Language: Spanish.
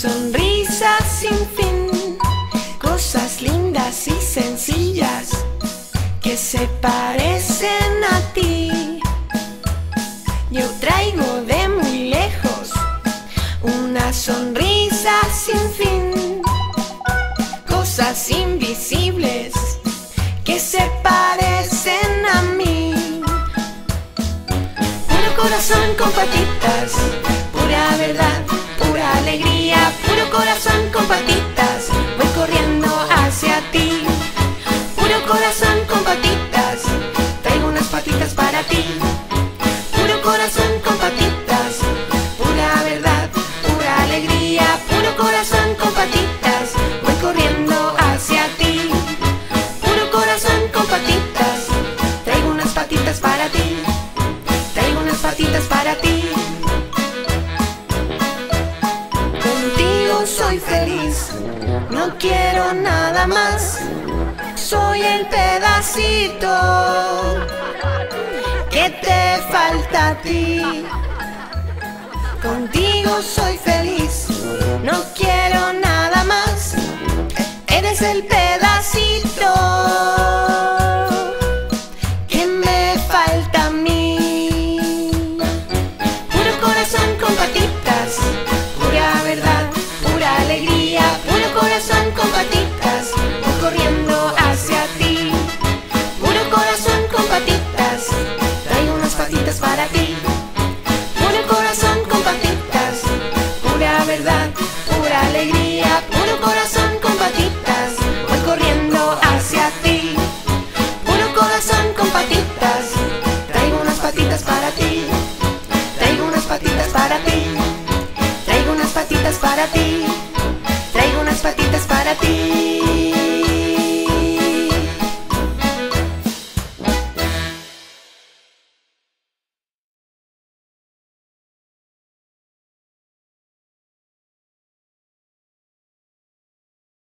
Sonrisa sin fin, cosas lindas y sencillas que se parecen a ti. Yo traigo de muy lejos una sonrisa sin fin, cosas invisibles que se parecen a mí. Puro corazón con patitas, pura verdad, pura alegría, puro corazón con patitas, voy corriendo hacia ti. Puro corazón con patitas, traigo unas patitas para ti. Puro corazón con patitas, pura verdad, pura alegría, puro corazón con patitas, voy corriendo hacia ti. Puro corazón con patitas, traigo unas patitas para ti. Traigo unas patitas para ti. Soy feliz, no quiero nada más. Soy el pedacito que te falta a ti. Contigo soy feliz, no quiero nada más. Eres el pedacito